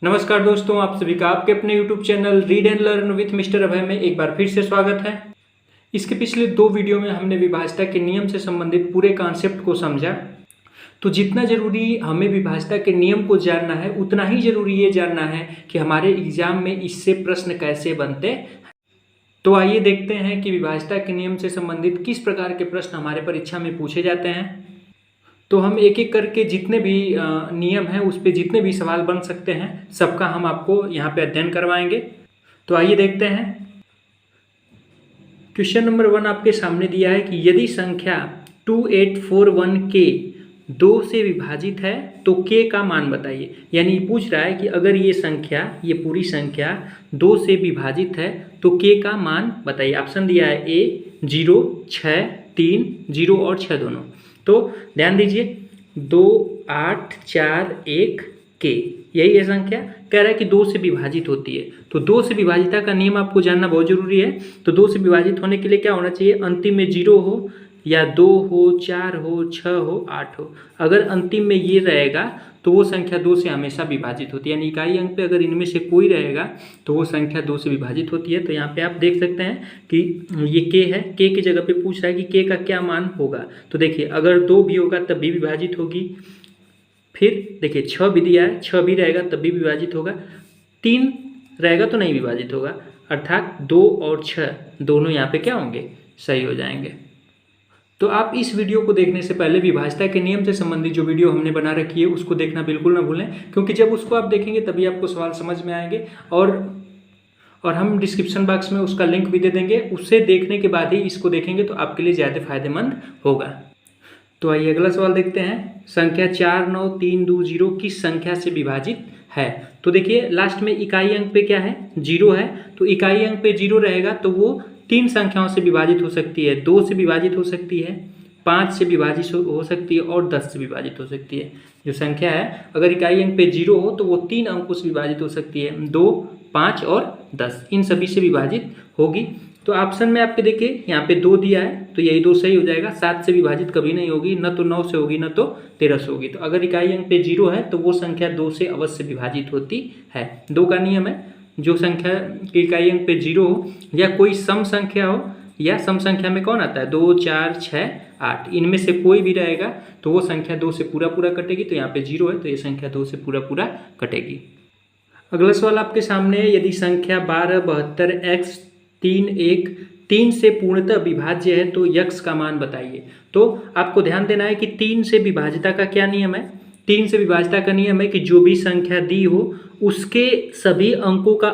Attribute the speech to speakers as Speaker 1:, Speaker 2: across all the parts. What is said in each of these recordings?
Speaker 1: नमस्कार दोस्तों, आप सभी का आपके अपने YouTube channel read and learn with mister Abhay में एक बार फिर से स्वागत है। इसके पिछले 2 वीडियो में हमने विभाज्यता के नियम से संबंधित पूरे कॉन्सेप्ट को समझा। तो जितना जरूरी हमें विभाज्यता के नियम को जानना है, उतना ही जरूरी ये जानना है कि हमारे एग्जाम में इससे प्रश्न कैसे बनते हैं। तो आइए देखते हैं कि विभाज्यता के नियम से संबंधित किस प्रकार के प्रश्न हमारे परीक्षा में पूछे जाते हैं। तो हम एक एक करके जितने भी नियम हैं उस पर जितने भी सवाल बन सकते हैं सबका हम आपको यहाँ पे अध्ययन करवाएंगे। तो आइए देखते हैं। क्वेश्चन नंबर 1 आपके सामने दिया है कि यदि संख्या 2841 के 2 से विभाजित है तो k का मान बताइए। यानी पूछ रहा है कि अगर ये पूरी संख्या 2 से विभाजित है तो k का मान बताइए। ऑप्शन दिया है A 0, 6, 3, 0 और 6 दोनों। तो ध्यान दीजिए 2, 8, 4, 1 k, यही है संख्या। कह रहा है कि 2 से विभाजित होती है, तो 2 से विभाजिता का नियम आपको जानना बहुत जरूरी है। तो 2 से विभाजित होने के लिए क्या होना चाहिए? अंतिम में 0 हो या 2 हो, 4 हो, 6 हो, 8 हो। अगर अंतिम में ये रहेगा तो वो संख्या 2 से हमेशा विभाजित होती है। यानी इकाई अंक पे अगर इनमें से कोई रहेगा तो वो संख्या 2 से विभाजित होती है। तो यहाँ पे आप देख सकते हैं कि ये k है, k की जगह पे पूछ रहा है कि k का क्या मान होगा। तो देखिए अगर 2 भी होगा तब भी विभाजित होगी। फिर देखिए 6 भी दिया है, 6 भी रहेगा तब भी विभाजित होगा। 3 रहेगा तो नहीं विभाजित होगा, अर्थात 2 और 6 दोनों यहाँ पे क्या होंगे? सही हो जाएंगे। तो आप इस वीडियो को देखने से पहले विभाज्यता के नियम से संबंधित जो वीडियो हमने बना रखी है उसको देखना बिल्कुल ना भूलें, क्योंकि जब उसको आप देखेंगे तभी आपको सवाल समझ में आएंगे। और हम डिस्क्रिप्शन बॉक्स में उसका लिंक भी दे देंगे। उससे देखने के बाद ही इसको देखेंगे तो आपके लिए ज़्यादा फायदेमंद होगा। तो आइए अगला सवाल देखते हैं। संख्या 49320 किस संख्या से विभाजित है? तो देखिए लास्ट में इकाई अंक पे क्या है? 0 है। तो इकाई अंक पे 0 रहेगा तो वो 3 संख्याओं से विभाजित हो सकती है। 2 से विभाजित हो सकती है, 5 से विभाजित हो सकती है और 10 से विभाजित हो सकती है। जो संख्या है अगर इकाई अंक पे 0 हो तो वो 3 अंकों से विभाजित हो सकती है, 2, 5 और 10, इन सभी से विभाजित होगी। तो ऑप्शन में आपके देखिए यहाँ पे 2 दिया है तो यही 2 सही हो जाएगा। 7 से विभाजित कभी नहीं होगी, न तो 9 से होगी न तो 13 से होगी। तो अगर इकाई अंक पे 0 है तो वो संख्या 2 से अवश्य विभाजित होती है। 2 का नियम है, जो संख्या की इकाई अंक पे 0 हो या कोई सम संख्या हो, या सम संख्या में कौन आता है? 2, 4, 6, 8, इनमें से कोई भी रहेगा तो वो संख्या 2 से पूरा कटेगी। तो यहाँ पे 0 है तो ये संख्या 2 से पूरा कटेगी। अगला सवाल आपके सामने है। यदि संख्या 1272 x 31 3 से पूर्णतः विभाज्य है तो x का मान बताइए। तो आपको ध्यान देना है कि 3 से विभाज्यता का क्या नियम है? 3 से विभाज्यता का नियम है कि जो भी संख्या दी हो उसके सभी अंकों का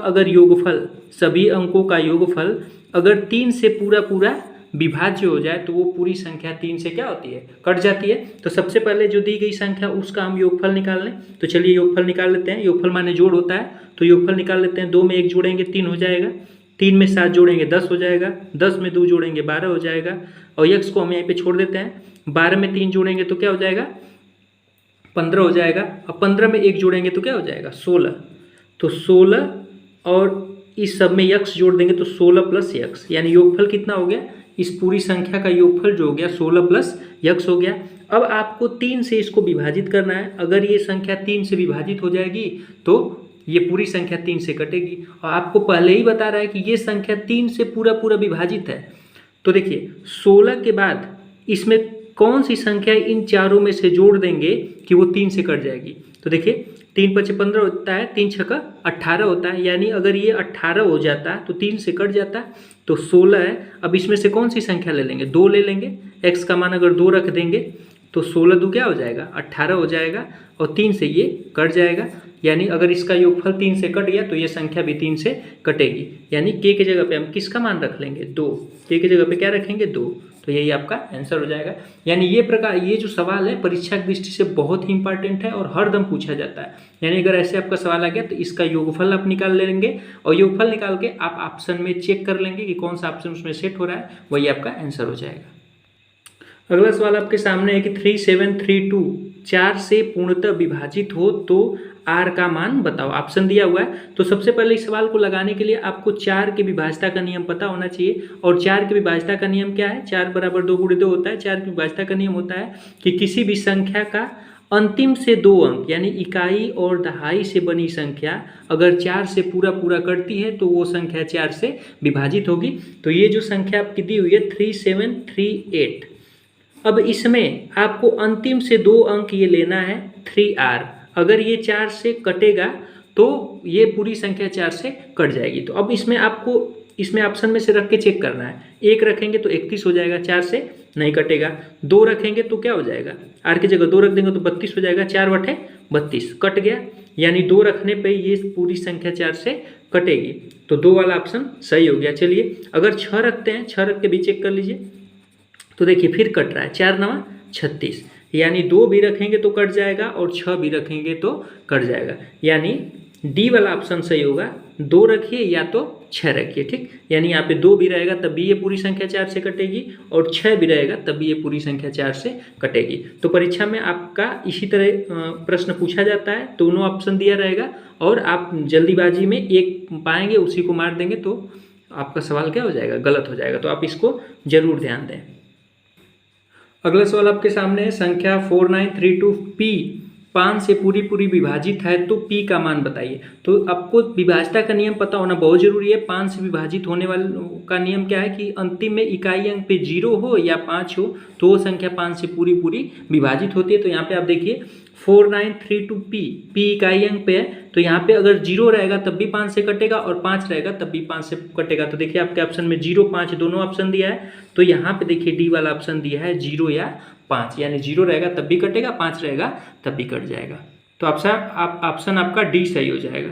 Speaker 1: योगफल अगर 3 से पूरा विभाज्य हो जाए तो वो पूरी संख्या 3 से क्या होती है? कट जाती है। तो सबसे पहले जो दी गई संख्या उसका हम योगफल निकाल लें। तो चलिए योगफल निकाल लेते हैं। योगफल माने जोड़ होता है, तो योगफल निकाल लेते हैं। 2 में 1 जोड़ेंगे 3 हो जाएगा, 3 में 7 जोड़ेंगे 10 हो जाएगा, 10 में 2 जोड़ेंगे 12 हो जाएगा। और x को हम यहीं पे छोड़ देते हैं। 12 में 3 जोड़ेंगे तो क्या हो जाएगा? 15 हो जाएगा। और 15 में 1 जोड़ेंगे तो क्या हो जाएगा? 16। तो 16 और इस सब में x जोड़ देंगे तो 16 प्लस x, यानी योगफल कितना हो गया? इस पूरी संख्या का योगफल जो हो गया 16 प्लस x हो गया। अब आपको 3 से इसको विभाजित करना है। अगर ये संख्या 3 से विभाजित हो जाएगी तो ये पूरी संख्या 3 से कटेगी। और आपको पहले ही बता रहा है कि ये संख्या 3 से पूरा विभाजित है। तो देखिए 16 के बाद इसमें कौन सी संख्या इन चारों में से जोड़ देंगे कि वो 3 से कट जाएगी। तो देखिए 3 × 5 = 15 होता है, 3 × 6 = 18 होता है। यानी अगर ये 18 हो जाता तो 3 से कट जाता, तो 16 है। अब इसमें से कौन सी संख्या ले लेंगे? 2 ले लेंगे। x का मान अगर 2 रख देंगे तो 16 2 क्या हो जाएगा? 18 हो जाएगा और 3 से ये कट जाएगा। यानी अगर इसका योगफल 3 से कट गया तो ये संख्या भी 3 से कटेगी। यानी k की जगह पे हम किसका मान रख लेंगे? 2। k की जगह पे क्या रखेंगे? 2। तो यही आपका आंसर हो जाएगा। यानी ये जो सवाल है परीक्षा की दृष्टि से बहुत ही इंपॉर्टेंट है और हर दम पूछा जाता है। यानी अगर ऐसे आपका सवाल आ गया तो इसका योगफल आप निकाल लेंगे और योगफल निकाल के आप ऑप्शन में चेक कर लेंगे कि कौन सा ऑप्शन उसमें सेट हो रहा है, वही आपका आंसर हो जाएगा। अगला सवाल आपके सामने है कि 3732 4 से पूर्णतः विभाजित हो तो r का मान बताओ। ऑप्शन दिया हुआ है। तो सबसे पहले इस सवाल को लगाने के लिए आपको 4 की विभाज्यता का नियम पता होना चाहिए। और 4 की विभाज्यता का नियम क्या है? 4 = 2 × 2 होता है। 4 की विभाज्यता का नियम होता है कि किसी भी संख्या का अंतिम से 2 अंक यानी इकाई और दहाई से बनी संख्या अगर 4 से पूरा पूरा कटती है तो वो संख्या 4 से विभाजित होगी। तो ये जो संख्या आपकी दी हुई है 3738। अब इसमें आपको अंतिम से 2 अंक ये लेना है 3r। अगर ये 4 से कटेगा तो ये पूरी संख्या 4 से कट जाएगी। तो अब इसमें आपको इसमें ऑप्शन में से रख के चेक करना है। 1 रखेंगे तो 31 हो जाएगा, 4 से नहीं कटेगा। 2 रखेंगे तो क्या हो जाएगा, आर की जगह 2 रख देंगे तो 32 हो जाएगा, 4 बटे 32 कट गया। यानी 2 रखने पे ये पूरी संख्या 4 से कटेगी। तो 2 वाला ऑप्शन सही हो गया। चलिए अगर 6 रखते हैं, 6 रख के भी चेक कर लीजिए तो देखिए फिर कट रहा है, 4 9 36। यानी 2 भी रखेंगे तो कट जाएगा और 6 भी रखेंगे तो कट जाएगा। यानी डी वाला ऑप्शन सही होगा। 2 रखिए या तो 6 रखिए, ठीक। यानी यहाँ पे 2 भी रहेगा तब भी ये पूरी संख्या 4 से कटेगी और 6 भी रहेगा तब भी ये पूरी संख्या 4 से कटेगी। तो परीक्षा में आपका इसी तरह प्रश्न पूछा जाता है, दोनों ऑप्शन दिया रहेगा और आप जल्दीबाजी में एक पाएंगे उसी को मार देंगे तो आपका सवाल क्या हो जाएगा, गलत हो जाएगा। तो आप इसको जरूर ध्यान दें। अगला सवाल आपके सामने है, संख्या 4932p 5 से पूरी पूरी विभाजित है तो p का मान बताइए। तो आपको विभाजता का नियम पता होना बहुत जरूरी है। 5 से विभाजित होने वाले का नियम क्या है कि अंतिम में इकाई अंक पे 0 हो या 5 हो तो वो संख्या 5 से पूरी पूरी विभाजित होती है। तो यहाँ पे आप देखिए 4932p p इकाई अंक पे है तो यहाँ पे अगर 0 रहेगा तब भी 5 से कटेगा और 5 रहेगा तब भी 5 से कटेगा। तो देखिए आपके ऑप्शन में 0 5 दोनों ऑप्शन दिया है। तो यहाँ पे देखिए डी वाला ऑप्शन दिया है 0 या 5, यानी 0 रहेगा तब भी कटेगा, 5 रहेगा तब भी कट जाएगा। तो ऑप्शन आपका डी सही हो जाएगा।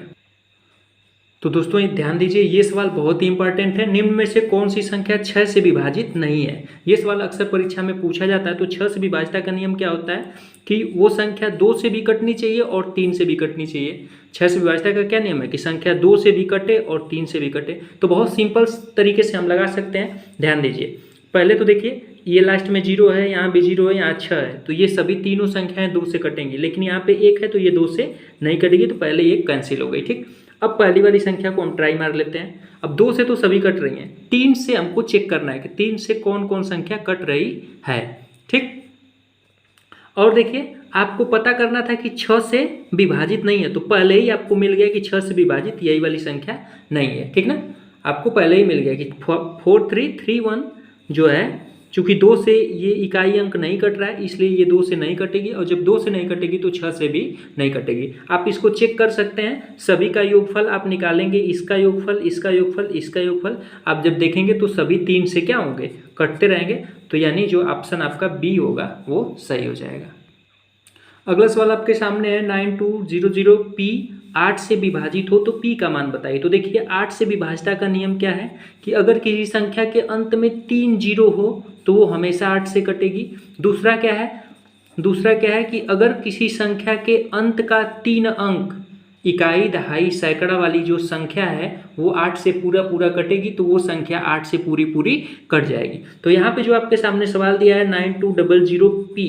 Speaker 1: तो दोस्तों ये ध्यान दीजिए, ये सवाल बहुत ही इंपॉर्टेंट है। निम्न में से कौन सी संख्या 6 से विभाजित नहीं है। ये सवाल अक्सर परीक्षा में पूछा जाता है। तो 6 से विभाजिता का नियम क्या होता है कि वो संख्या 2 से भी कटनी चाहिए और 3 से भी कटनी चाहिए। 6 से विभाजिता का क्या नियम है कि संख्या 2 से भी कटे और 3 से भी कटे। तो बहुत सिंपल तरीके से हम लगा सकते हैं। ध्यान दीजिए, पहले तो देखिए ये लास्ट में 0 है, यहाँ भी 0 है, यहाँ 6 है, तो ये सभी तीनों संख्याएं 2 से कटेंगी। लेकिन यहाँ पे 1 है तो ये 2 से नहीं कटेगी, तो पहले ये कैंसिल हो गई, ठीक। अब पहली वाली संख्या को हम ट्राई मार लेते हैं। अब 2 से तो सभी कट रही हैं, 3 से हमको चेक करना है कि 3 से कौन कौन संख्या कट रही है, ठीक। और देखिए आपको पता करना था कि 6 से विभाजित नहीं है, तो पहले ही आपको मिल गया कि 6 से विभाजित यही वाली संख्या नहीं है, ठीक ना। आपको पहले ही मिल गया कि 4331 जो है, चूंकि 2 से ये इकाई अंक नहीं कट रहा है इसलिए ये 2 से नहीं कटेगी, और जब 2 से नहीं कटेगी तो 6 से भी नहीं कटेगी। आप इसको चेक कर सकते हैं, सभी का योगफल आप निकालेंगे, इसका योगफल, इसका योगफल, इसका योगफल, आप जब देखेंगे तो सभी 3 से क्या होंगे, कटते रहेंगे। तो यानी जो ऑप्शन आपका बी होगा वो सही हो जाएगा। अगला सवाल आपके सामने है 9200p 8 से विभाजित हो तो p का मान बताइए। तो देखिए 8 से विभाजिता का नियम क्या है कि अगर किसी संख्या के अंत में 3 0 हो तो वो हमेशा 8 से कटेगी। दूसरा क्या है कि अगर किसी संख्या के अंत का 3 अंक इकाई दहाई सैकड़ा वाली जो संख्या है वो 8 से पूरा पूरा कटेगी, तो वो संख्या 8 से पूरी पूरी कट जाएगी। तो यहाँ पे जो आपके सामने सवाल दिया है 9200p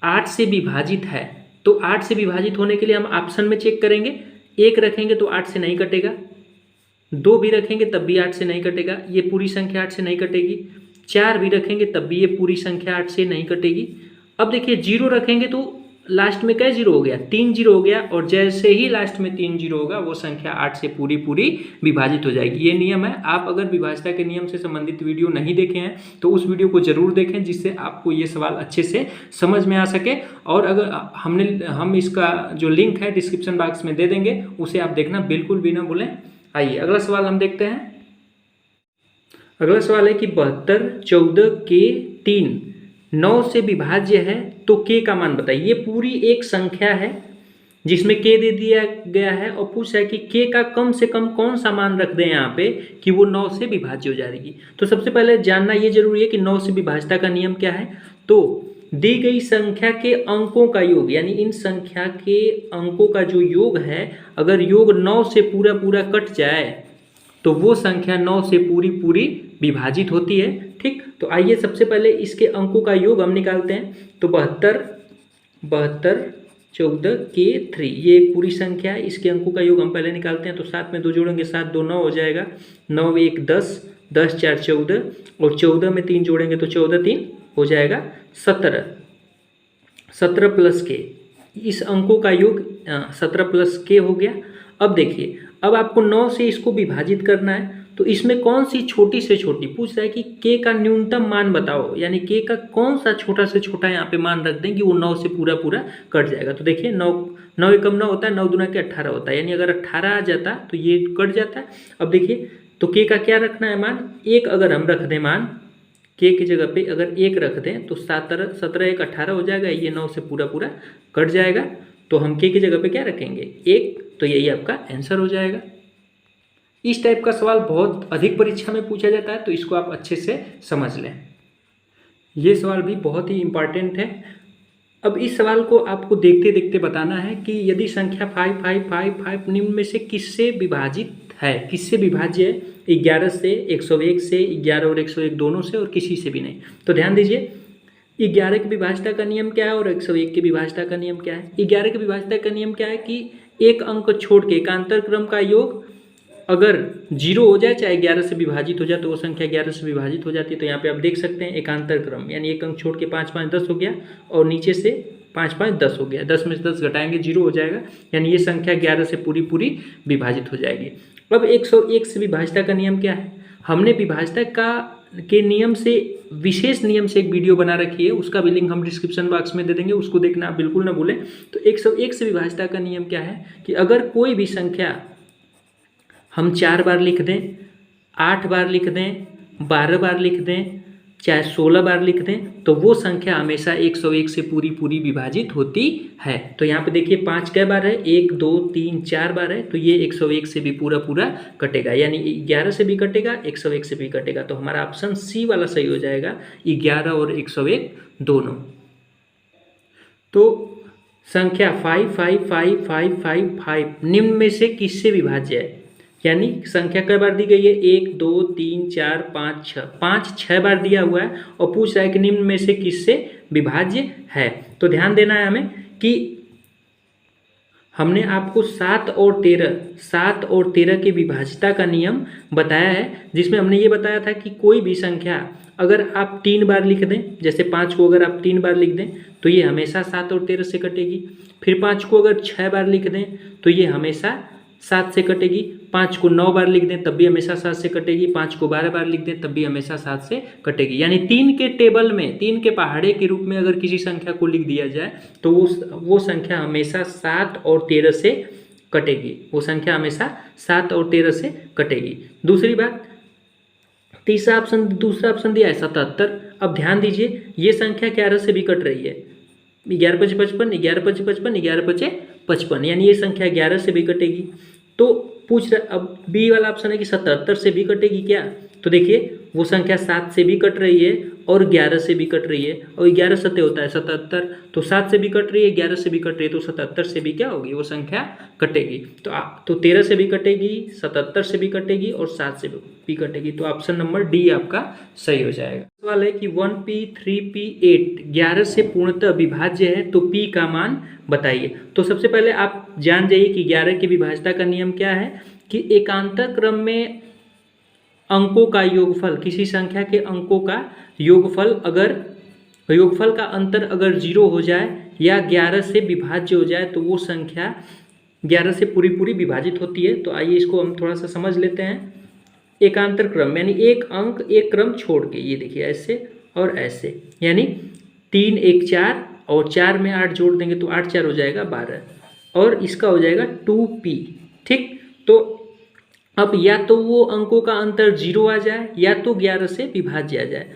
Speaker 1: 8 से विभाजित है, तो 8 से विभाजित होने के लिए हम ऑप्शन में चेक करेंगे। 1 रखेंगे तो 8 से नहीं कटेगा, 2 भी रखेंगे तब भी 8 से नहीं कटेगा, ये पूरी संख्या 8 से नहीं कटेगी। 4 भी रखेंगे तब भी ये पूरी संख्या 8 से नहीं कटेगी। अब देखिए 0 रखेंगे तो लास्ट में क्या 0 हो गया, 3 0 हो गया, और जैसे ही लास्ट में 3 0 होगा वो संख्या 8 से पूरी पूरी विभाजित हो जाएगी। ये नियम है। आप अगर विभाजिता के नियम से संबंधित वीडियो नहीं देखे हैं तो उस वीडियो को जरूर देखें, जिससे आपको ये सवाल अच्छे से समझ में आ सके। और अगर हम इसका जो लिंक है डिस्क्रिप्शन बॉक्स में दे देंगे, उसे आप देखना बिल्कुल भी ना भूलें। आइए अगला सवाल हम देखते हैं। अगला सवाल है कि 72 14 के 3 9 से विभाज्य है तो k का मान बताइए। ये पूरी एक संख्या है जिसमें k दे दिया गया है और पूछा है कि k का कम से कम कौन सा मान रख दें यहाँ पे कि वो 9 से विभाज्य हो जाएगी। तो सबसे पहले जानना ये जरूरी है कि 9 से विभाज्यता का नियम क्या है। तो दी गई संख्या के अंकों का योग, यानी इन संख्या के अंकों का जो योग है, अगर योग 9 से पूरा पूरा कट जाए तो वो संख्या 9 से पूरी पूरी विभाजित होती है, ठीक। तो आइए सबसे पहले इसके अंकों का योग हम निकालते हैं। तो 72 14 के 3 ये एक पूरी संख्या है, इसके अंकों का योग हम पहले निकालते हैं। तो 7 में 2 जोड़ेंगे, 7 2 9 हो जाएगा, 9 1 10, 10 4 14, और 14 में 3 जोड़ेंगे तो 14 3 हो जाएगा 17। 17 प्लस के, इस अंकों का योग 17 प्लस के हो गया। अब देखिए, अब आपको 9 से इसको विभाजित करना है, तो इसमें कौन सी छोटी से छोटी पूछ रहा है कि के का न्यूनतम मान बताओ, यानी के का कौन सा छोटा से छोटा यहाँ पे मान रख दें कि वो 9 से पूरा पूरा कट जाएगा। तो देखिए 9 एकम 9 होता है, 9 दूना के 18 होता है, यानी अगर 18 आ जाता तो ये कट जाता है। अब देखिए, तो के का क्या रखना है मान, एक अगर हम रख दें मान, के की जगह पे अगर 1 रख दें तो 17 1 18 हो जाएगा, ये 9 से पूरा पूरा कट जाएगा। तो हम के की जगह पे क्या रखेंगे 1, तो यही आपका आंसर हो जाएगा। इस टाइप का सवाल बहुत अधिक परीक्षा में पूछा जाता है, तो इसको आप अच्छे से समझ लें। ये सवाल भी बहुत ही इम्पॉर्टेंट है। अब इस सवाल को आपको देखते देखते बताना है कि यदि संख्या 5555 निम्न में से किससे विभाजित है, किससे विभाज्य है, 11 से, 101 से, 11 और 101 दोनों से, और किसी से भी नहीं। तो ध्यान दीजिए, 11 की विभाज्यता का नियम क्या है और 101 की विभाज्यता का नियम क्या है। 11 की विभाज्यता का नियम क्या है कि एक अंक छोड़ के एकांतर क्रम का योग अगर 0 हो जाए, चाहे 11 से विभाजित हो जाए, तो वो संख्या 11 से विभाजित हो जाती है। तो यहाँ पे आप देख सकते हैं एकांतर क्रम, यानी एक अंक छोड़ के 5 5 10 हो गया, और नीचे से 5 5 10 हो गया, 10 में से 10 घटाएंगे 0 हो जाएगा, यानी ये संख्या 11 से पूरी पूरी विभाजित हो जाएगी। अब 101 से विभाज्यता का नियम क्या है, हमने विभाज्यता के नियम से, विशेष नियम से एक वीडियो बना रखी है, उसका भी लिंक हम डिस्क्रिप्शन बॉक्स में दे देंगे, उसको देखना आप बिल्कुल ना भूलें। तो 101 से विभाज्यता का नियम क्या है कि अगर कोई भी संख्या हम 4 बार लिख दें, 8 बार लिख दें, 12 बार लिख दें, चाहे 16 बार लिख दें, तो वो संख्या हमेशा 101 से पूरी पूरी विभाजित होती है। तो यहाँ पे देखिए 5 कै बार है, 1 2 3 4 बार है, तो ये 101 से भी पूरा पूरा कटेगा, यानी 11 से भी कटेगा, 101 से भी कटेगा। तो हमारा ऑप्शन सी वाला सही हो जाएगा, 11 और 101 दोनों। तो संख्या 55555 निम्न में से किससे विभाज्य है, यानी संख्या कई बार दी गई है, 1 2 3 4 5 6, 5 बार दिया हुआ है, और पूछ रहा है कि निम्न में से किससे विभाज्य है। तो ध्यान देना है हमें कि हमने आपको 7 और 13 के विभाज्यता का नियम बताया है, जिसमें हमने ये बताया था कि कोई भी संख्या अगर आप 3 बार लिख दें, जैसे 5 को अगर आप 3 बार लिख दें तो ये हमेशा 7 और 13 से कटेगी। फिर 5 को अगर 6 बार लिख दें तो ये हमेशा 7 से कटेगी। 5 को 9 बार लिख दें तब भी हमेशा 7 से कटेगी। 5 को 12 बार लिख दें तब भी हमेशा 7 से कटेगी। यानी 3 के टेबल में, 3 के पहाड़े के रूप में अगर किसी संख्या को लिख दिया जाए तो वो संख्या हमेशा 7 और 13 से कटेगी। वो संख्या हमेशा 7 और 13 से कटेगी। दूसरी बात, दूसरा ऑप्शन दिया है 77। अब ध्यान दीजिए, ये संख्या 11 से भी कट रही है। 11 5 55, 11 5 55, 11 5 55, यानी ये संख्या 11 से भी कटेगी। तो पूछ रहा, अब बी वाला ऑप्शन है कि 77 से भी कटेगी क्या, तो देखिए वो संख्या 7 से भी कट रही है और 11 से भी कट रही है, और 11 सत्य होता है 77, तो 7 से भी कट रही है, 11 से भी कट रही है, तो 77 से भी क्या होगी, वो संख्या कटेगी। तो 13 से भी कटेगी, 77 से भी कटेगी और 7 से भी कटेगी। तो ऑप्शन नंबर डी आपका सही हो जाएगा। सवाल है कि 1p 3p 8 11 से पूर्णतः विभाज्य है, तो p का मान बताइए। तो सबसे पहले आप जान जाइए कि 11 की विभाज्यता का नियम क्या है कि एकांतर क्रम में अंकों का योगफल, किसी संख्या के अंकों का योगफल का अंतर अगर 0 हो जाए या 11 से विभाज्य हो जाए तो वो संख्या 11 से पूरी पूरी विभाजित होती है। तो आइए इसको हम थोड़ा सा समझ लेते हैं। एकांतर क्रम यानी एक अंक एक क्रम छोड़ के, ये देखिए ऐसे और ऐसे, यानी 3 1 4 और 4 में 8 जोड़ देंगे तो 8 4 हो जाएगा 12, और इसका हो जाएगा 2p। ठीक, तो अब या तो वो अंकों का अंतर 0 आ जाए या तो 11 से विभाज्य आ जाए।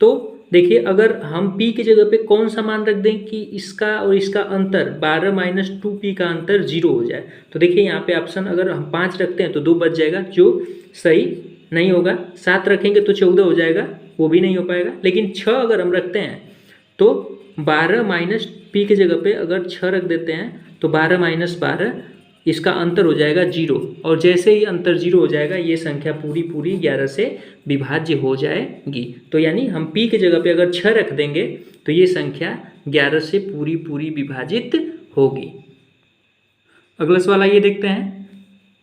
Speaker 1: तो देखिए, अगर हम p की जगह पे कौन सा मान रख दें कि इसका और इसका अंतर 12 माइनस 2p का अंतर 0 हो जाए, तो देखिए यहाँ पे ऑप्शन अगर हम 5 रखते हैं तो 2 बच जाएगा, जो सही नहीं होगा। 7 रखेंगे तो 14 हो जाएगा, वो भी नहीं हो पाएगा। लेकिन 6 अगर हम रखते हैं तो 12 माइनस p की जगह पे अगर 6 रख देते हैं तो 12 माइनस 12, इसका अंतर हो जाएगा 0, और जैसे ही अंतर 0 हो जाएगा ये संख्या पूरी पूरी 11 से विभाज्य हो जाएगी। तो यानी हम p की जगह पे अगर 6 रख देंगे तो ये संख्या 11 से पूरी पूरी विभाजित होगी। अगला सवाल आइए देखते हैं।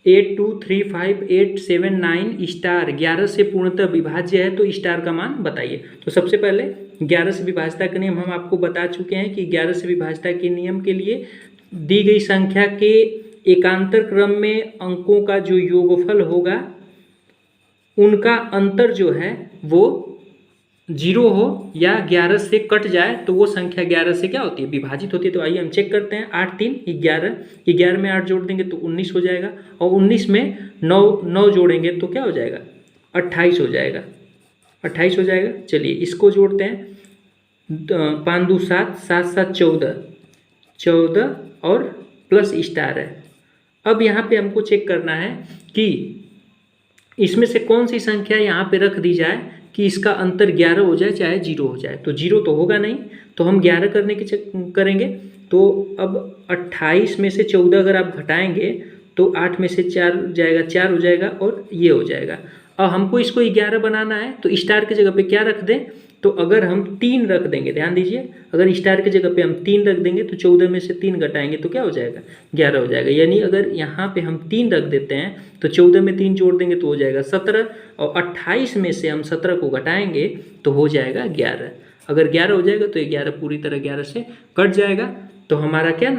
Speaker 1: 8235,879 स्टार 11 से पूर्णतः विभाज्य है तो स्टार का मान बताइए। तो सबसे पहले 11 से विभाज्यता का नियम हम आपको बता चुके हैं कि 11 से विभाज्यता के नियम के लिए दी गई संख्या के एकांतर क्रम में अंकों का जो योगफल होगा उनका अंतर जो है वो 0 हो या 11 से कट जाए तो वो संख्या 11 से क्या होती है, विभाजित होती है। तो आइए हम चेक करते हैं। 8 3 11, 11 में 8 जोड़ देंगे तो 19 हो जाएगा और 19 में 9 जोड़ेंगे तो क्या हो जाएगा, 28 हो जाएगा, 28 हो जाएगा। चलिए इसको जोड़ते हैं। 5 2 7, 7 7 14, 14 और प्लस स्टार है। अब यहाँ पे हमको चेक करना है कि इसमें से कौन सी संख्या यहाँ पे रख दी जाए कि इसका अंतर 11 हो जाए चाहे 0 हो जाए। तो 0 तो होगा नहीं, तो हम 11 करने के करेंगे। तो अब 28 में से 14 अगर आप घटाएंगे तो 8 में से 4 जाएगा, 4 हो जाएगा और ये हो जाएगा। अब हमको इसको 11 बनाना है तो स्टार की जगह पे क्या रख दें, तो अगर हम 3 रख देंगे, ध्यान दीजिए, अगर स्टार की जगह पे हम 3 रख देंगे तो 14 में से 3 घटाएंगे तो क्या हो जाएगा, 11 हो जाएगा। यानी अगर यहाँ पे हम 3 रख देते हैं तो 14 में 3 जोड़ देंगे तो हो जाएगा 17 और 28 में से हम 17 को घटाएंगे तो हो जाएगा 11। अगर 11 हो जाएगा तो 11 पूरी तरह 11 से कट जाएगा तो हमारा क्या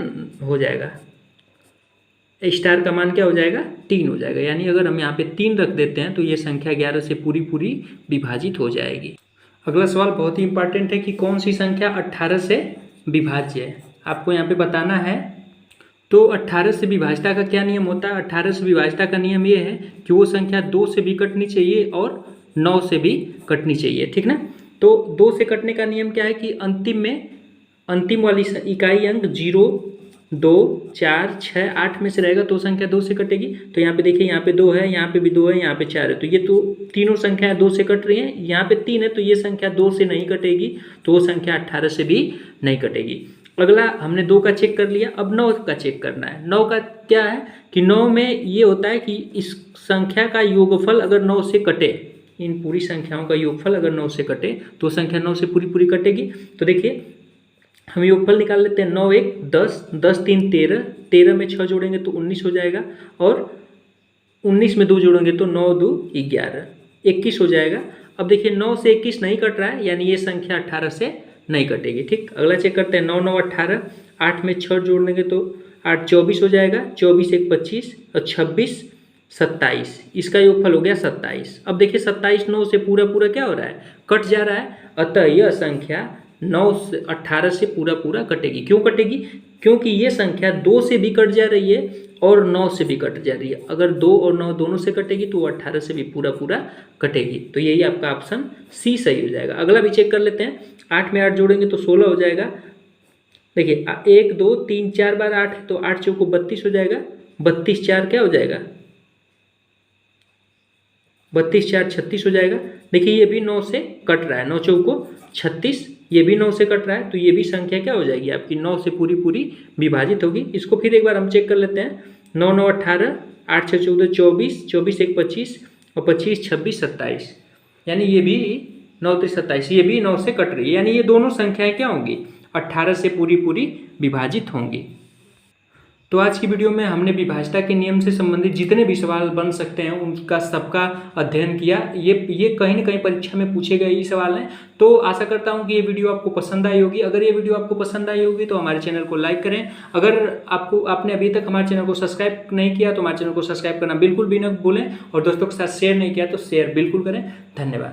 Speaker 1: हो जाएगा, स्टार का मान क्या हो जाएगा, 3 हो जाएगा। यानी अगर हम यहाँ पे 3 रख देते हैं तो ये संख्या 11 से पूरी विभाजित हो जाएगी। अगला सवाल बहुत ही इंपॉर्टेंट है कि कौन सी संख्या 18 से विभाज्य है, आपको यहाँ पे बताना है। तो 18 से विभाज्यता का क्या नियम होता है, 18 से विभाज्यता का नियम ये है कि वो संख्या 2 से भी कटनी चाहिए और 9 से भी कटनी चाहिए, ठीक ना। तो 2 से कटने का नियम क्या है कि अंतिम वाली इकाई अंक 0 2 4 6 8 में से रहेगा तो संख्या 2 से कटेगी। तो यहाँ पे देखिए, यहाँ पे 2 है, यहाँ पे भी 2 है, यहाँ पे 4 है, तो ये तो तीनों संख्याएं 2 से कट रही हैं। यहाँ पे 3 है तो ये संख्या 2 से नहीं कटेगी, तो वो संख्या 18 से भी नहीं कटेगी। अगला हमने 2 का चेक कर लिया, अब 9 का चेक करना है। 9 का क्या है कि 9 में ये होता है कि इस संख्या का योगफल अगर 9 से कटे, इन पूरी संख्याओं का योगफल अगर 9 से कटे तो संख्या 9 से पूरी कटेगी। तो देखिए हम योगफल निकाल लेते हैं। 9 1 10, 10 3 13, 13 में 6 जोड़ेंगे तो 19 हो जाएगा और 19 में 2 जोड़ेंगे तो 9 2 11, 21 हो जाएगा। अब देखिए 9 से 21 नहीं कट रहा है, यानी ये संख्या 18 से नहीं कटेगी, ठीक। अगला चेक करते हैं। 9 9 18, 8 में 6 जोड़ देंगे तो 8 24 हो जाएगा, 24 1 25 और 26 27, इसका योगफल हो गया 27। अब देखिए 27 9 से पूरा क्या हो रहा है, कट जा रहा है। अतः यह संख्या 9 से 18 से पूरा कटेगी। क्यों कटेगी, क्योंकि ये संख्या 2 से भी कट जा रही है और 9 से भी कट जा रही है। अगर 2 और 9 दोनों से कटेगी तो 18 से भी पूरा कटेगी। तो यही आपका ऑप्शन सी सही हो जाएगा। अगला भी चेक कर लेते हैं। 8 में 8 जोड़ेंगे तो 16 हो जाएगा। देखिए 1 2 3 4 बार 8 है तो 8 चौको 32 हो जाएगा, 32 4 क्या हो जाएगा, 32 4 36 हो जाएगा। देखिए ये भी 9 से कट रहा है, 9 चौको 36, ये भी 9 से कट रहा है, तो ये भी संख्या क्या हो जाएगी आपकी 9 से पूरी विभाजित होगी। इसको फिर एक बार हम चेक कर लेते हैं। 9 9 18, 8 6 14 24, 24 1 25 और 25 26 27, यानी ये भी 9 3 27, ये भी 9 से कट रही है। यानी ये दोनों संख्याएं क्या होंगी, 18 से पूरी विभाजित होंगी। तो आज की वीडियो में हमने विभाज्यता के नियम से संबंधित जितने भी सवाल बन सकते हैं उनका सबका अध्ययन किया। ये कहीं ना कहीं परीक्षा में पूछे गए ये सवाल हैं। तो आशा करता हूं कि ये वीडियो आपको पसंद आई होगी। अगर ये वीडियो आपको पसंद आई होगी तो हमारे चैनल को लाइक करें। अगर आपने अभी तक हमारे चैनल को सब्सक्राइब नहीं किया तो हमारे चैनल को सब्सक्राइब करना बिल्कुल भी न भूलें और दोस्तों के साथ शेयर नहीं किया तो शेयर बिल्कुल करें। धन्यवाद।